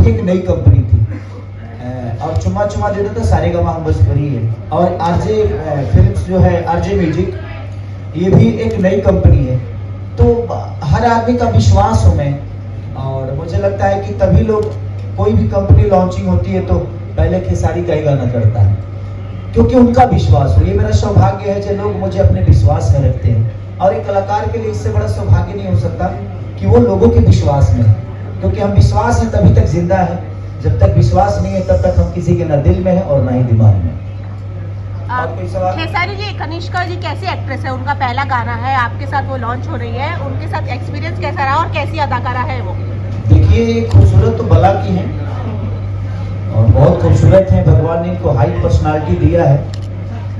भी एक नई कंपनी थी और चुम्मा चुम्मा देता था सारेगामा हम बस वही है। और आरजे फिल्म्स जो है, आरजे म्यूजिक, ये भी एक नई कंपनी है। तो हर आदमी का विश्वास हो मैं, और मुझे लगता है कि तभी लोग, कोई भी कंपनी लॉन्चिंग होती है तो पहले खेसारी का ही गाना करता है, क्योंकि उनका विश्वास हो। ये मेरा सौभाग्य है जो लोग मुझे अपने विश्वास में रखते हैं, और एक कलाकार के लिए इससे बड़ा सौभाग्य नहीं हो सकता कि वो लोगों के विश्वास में, क्योंकि हम विश्वास है तभी तक जिंदा है, जब तक विश्वास नहीं है तब तक हम किसी के ना दिल में है और ना ही दिमाग में। खेसारी जी, कनिष्का जी कैसी एक्ट्रेस है? उनका पहला गाना है, आपके साथ वो लॉन्च हो रही है, उनके साथ एक्सपीरियंस कैसा रहा और कैसी अदाकारा है वो? देखिए, खूबसूरत तो बला की है और बहुत खूबसूरत है, भगवान ने इनको हाई पर्सनालिटी दिया है।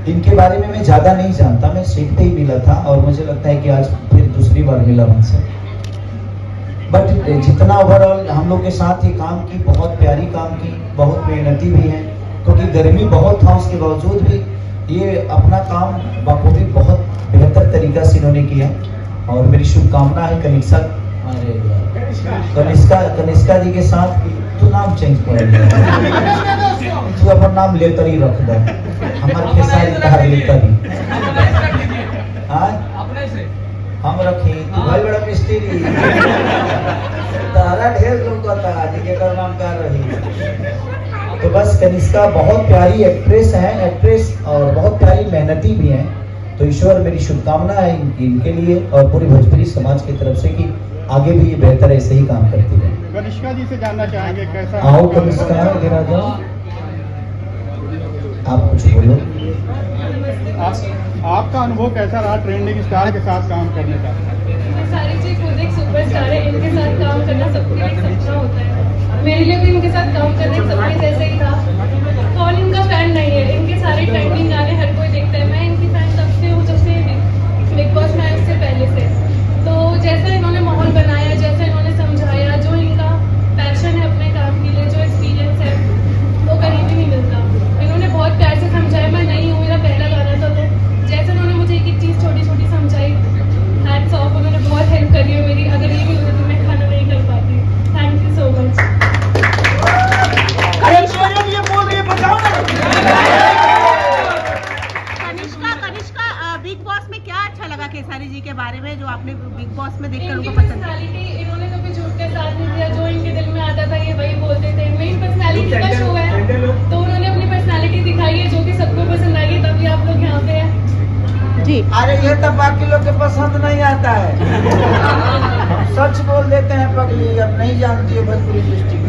इनके बारे में मैं ज़्यादा नहीं जानता, मैं सीखते ही मिला था और मुझे लगता है कि आज फिर दूसरी बार मिला उनसे। बट जितना ओवरऑल हम लोग के साथ ही काम की, बहुत प्यारी काम की, बहुत मेहनती भी है, क्योंकि गर्मी बहुत था, उसके बावजूद भी ये अपना काम बखूबी बहुत बेहतर तरीका से इन्होंने किया। और मेरी शुभकामना है कनिष्का जी के साथ। तू नाम चेंज कर, तू अपन नाम लेकर ही रख दे, हमारे खेसारी कहा लेकर ही हम रखे। तू भाई बड़ा मिस्त्री तारा ढेर लोग का नाम कर रही। तो बस कनिष्का बहुत प्यारी एक्ट्रेस है, एक्ट्रेस और बहुत प्यारी मेहनती भी हैं। तो ईश्वर मेरी शुभकामना है इनके लिए और पूरी भोजपुरी समाज की तरफ से कि आगे भी ये बेहतर ऐसे ही काम करती है। कनिष्का जी से जानना चाहेंगे कैसा? आओ कनिष्का, गिरा जाओ, आप कुछ बोलो। आपका अनुभव कैसा रहा ट्रेंडिंग स्टार के साथ काम करने का? खेसारी जी खुद एक सुपरस्टार है, इनके साथ काम करना सबके लिए एक सपना होता है। मेरे लिए भी इनके साथ काम करने का सपने जैसे ही था। कौन इनका फैन नहीं है? इनके सारे ट्रेंडिंग गाने हर कोई देखता है। मैं इनकी फैन तब से हूँ जब से बिग बॉस में आए, उससे पहले से। तो जैसा इन्होंने माहौल बनाया, जैसा इन्होंने समझाया, जो इनका पैशन है अपने काम के लिए, जो एक्सपीरियंस है, वो कहीं भी नहीं मिलता। इन्होंने बहुत प्यार से समझाया। मैं नहीं हूँ, मेरा पहला गाना था, तो जैसे उन्होंने मुझे एक एक चीज़ छोटी छोटी समझाई, हैट्स ऑफ, उन्होंने बहुत हेल्प करी है मेरी। अगर ये भी होता तो मैं खाना नहीं कर पाती। Thank you so much. Kanishka, big boss में क्या अच्छा लगा खेसारी जी के बारे में जो आपने बिग बॉस में देखकर उनको पसंद है? इन्होंने कभी झूठ का साथ नहीं दिया, जो इनके दिल में आता था ये वही बोलते थे। मेन पर्सनालिटी का शो है, तो उन्होंने अपनी पर्सनालिटी दिखाई है जो कि सबको पसंद आई, तभी आप लोग यहाँ पे हैं जी। अरे ये तो बाकी लोग के पसंद नहीं आता है। सच बोल देते हैं पगली, अब नहीं जानती है भोजपुरी डिस्ट्रिक्ट।